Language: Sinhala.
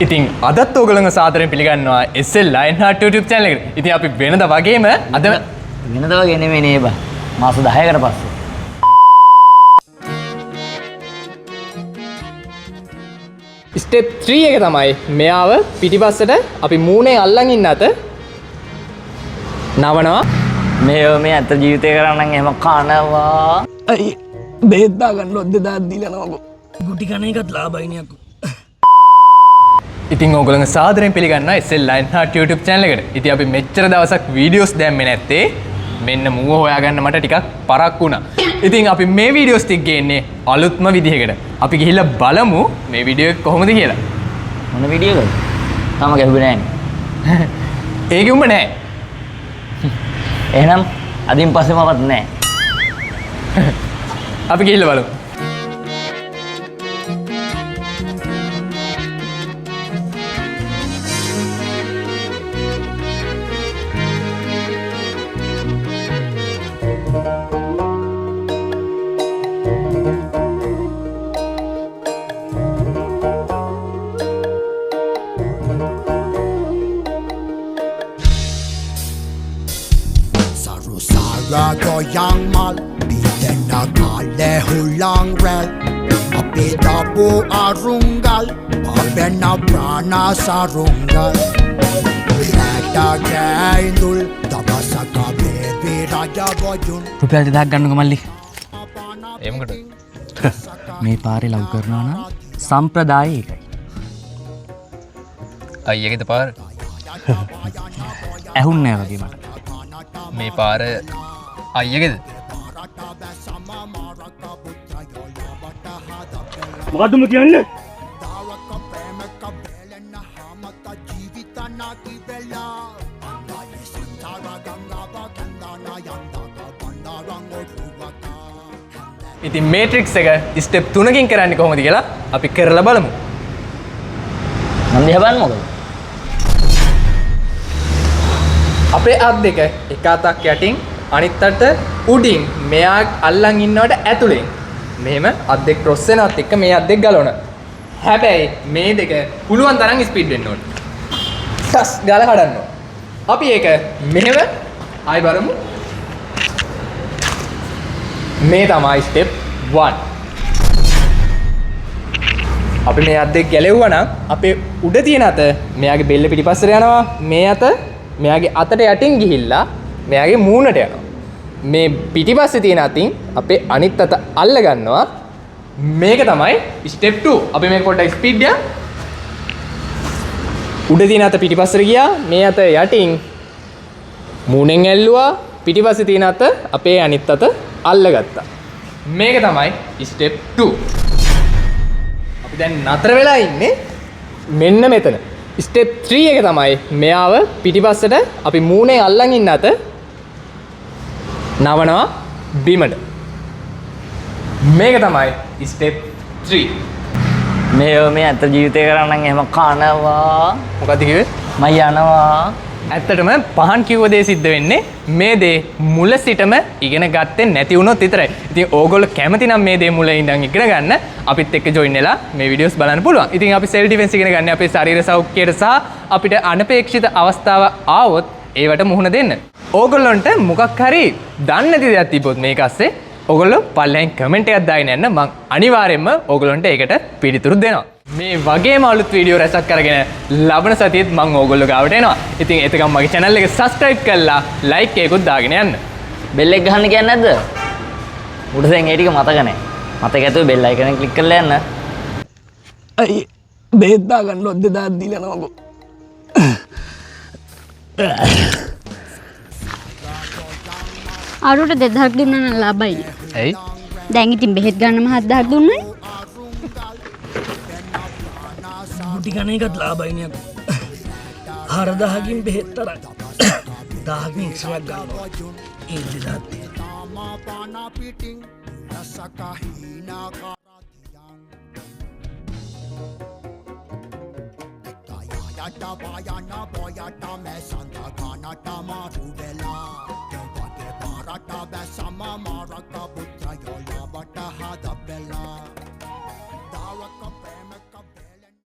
ඉතින් අදත් ඔයගොල්ලෝ සාදරයෙන් පිළිගන්නවා SL Lionheart YouTube channel එකට. ඉතින් අපි වෙනද වගේම අද වෙනද වගේ නෙමෙයි නේ බා. මාස 10කට පස්සේ. ස්ටෙප් 3 එක තමයි මෙයාව පිටිපස්සට අපි මූණේ අල්ලන් ඉන්න අත නවනවා. මේ අත ජීවිතේ කරා නම් එහෙම කනවා. අයි බෙහෙත් දාගන්න 2000 දීලා නමකෝ. ගුටි කන එකත් ලාභයිනේ අකෝ. ඉතින් ඕගොල්ලෝ සාදරයෙන් පිළිගන්නවා SL Lionheart YouTube channel එකට. ඉතින් අපි මෙච්චර දවසක් වීඩියෝස් දැම්මේ නැත්තේ මෙන්න මුව හොයාගන්න මට ටිකක් පරක් වුණා. ඉතින් අපි මේ වීඩියෝස් ටික ගේන්නේ අලුත්ම විදිහකට. අපි ගිහිල්ලා බලමු මේ වීඩියෝ එක කොහොමද කියලා. මොන වීඩියෝද? තාම ගැහුවේ නැහැ. ඒක උඹ නෑ. එහෙනම් අදින් පස්සේ මවත් නැහැ. අපි ගිහිල්ලා බලමු. Sarusara yang mal bilen na kale hulang rel apita po arungal abena prana sarungal Lata kaindul tabasaka bebe raja bojun රුපියල් 2000ක් ගන්නකො මල්ලි. ඒ මොකටද? මේ පාරේ ලව් කරනවා නම් සම්ප්‍රදාය එකයි. අයියගේද පාර? ඇහුන්නේ නැහැ වගේ මට. මේ පාර අයියගේද? මොකද්ද උඹ කියන්නේ? ඉතින් මේට්‍රික්ස් එක ස්ටෙප් 3කින් කරන්නේ කොහොමද කියලා අපි කරලා බලමු. මන් දිහා බලන්න මොකද? අපේ අත් දෙක එක අතක් යටින් අනිත් අත උඩින් මෙයා අල්ලන් ඉන්නවට ඇතුලෙන් මෙහෙම අත් දෙක ක්‍රොස් වෙනවත් එක්ක මේ අත් දෙක ගලවන. හැබැයි මේ දෙක පුළුවන් තරම් ස්පීඩ් වෙන්න ඕනේ. සස් ගාලා කඩන්න ඕනේ. අපි ඒක මෙහෙම ආයි බලමු. මේ තමයි ස්ටෙප් 1. අපි මේ අත් දෙක ගැලෙව්වා නම් අපේ උඩ තියෙන අත මෙයාගේ බෙල්ල පිටිපස්සට යනවා. මේ අත මෙයාගේ අතට යටින් ගිහිල්ලා මෙයාගේ මූණට යනවා. මේ පිටිපස්සේ තියෙන අතින් අපේ අනිත් අත අල්ල ගන්නවා. මේක තමයි ස්ටෙප් 2. අපි මේක පොඩ්ඩක් ස්පීඩ් යන්න. උඩ තියෙන අත පිටිපස්සට ගියා. මේ අත යටින් මූණෙන් ඇල්ලුවා. පිටිපස්සේ තියෙන අත අපේ අනිත් අත අල්ලගත්තා. මේක තමයි ස්ටෙප් 2. අපි දැන් නතර වෙලා ඉන්නේ මෙන්න මෙතන. ස්ටෙප් 3 එක තමයි මෙයාව පිටිපස්සට අපි මූණේ අල්ලන් ඉන්න අත නවනවා බිමට. මේක තමයි ස්ටෙප් 3. මේ අත ජීවිතේ කරා නම් එහෙම කනවා. මොකක්ද කිව්වේ? මම යනවා. ඇත්තටම පහන් කිව්ව දේ සිද්ධ වෙන්නේ මේ දේ මුල සිටම ඉගෙන ගත්තේ නැති වුණොත් විතරයි. ඉතින් ඕගොල්ලෝ කැමති නම් මේ දේ මුල ඉඳන් ඉගෙන ගන්න අපිත් එක්ක ජොයින් වෙලා මේ වීඩියෝස් බලන්න පුළුවන්. ඉතින් අපි සෙල් ඩිෆෙන්ස් ඉගෙන ගන්න අපේ ශරීර සෞඛ්‍යයට සහ අපිට අනපේක්ෂිත අවස්ථාව ආවොත් ඒවට මුහුණ දෙන්න. ඕගොල්ලන්ට මොකක් හරි දන්නේ නැති දෙයක් තිබ්බොත් මේක ඇස්සේ ඕගොල්ලෝ පල්ලෙන් කමෙන්ට් එකක් දාගෙන යන්න. මම අනිවාර්යයෙන්ම ඕගොල්ලන්ට ඒකට පිළිතුරු දෙනවා. මේ වගේම අලුත් වීඩියෝ රැසක් අරගෙන ලබන සතියේත් මම ඕගොල්ලෝ ගාවට එනවා. ඉතින් එතකම් මගේ channel එක subscribe කරලා like එකකුත් දාගෙන යන්න. බෙල් එක ගහන්න කියන්නේ නැද්ද? උඩ දැන් ඒ ටික මතක නැහැ. මතක ඇතුව බෙල් අයිකන් එක ක්ලික් කරලා යන්න. අයි බෙහෙත් දාගන්න 2000ක් දීලා නමකෝ. අරුට 2000ක් දුන්නා නම් ලාභයි. ඇයි? දැන් ඉතින් බෙහෙත් ගන්නම 7000ක් දුන්නයි. ගුටි කන එකත් ලාභයිනේ අකෝ. 4000කින් බෙහෙත් තරයි. 1000කින් ඉස්සරක් ගන්නවා. ඒ 2000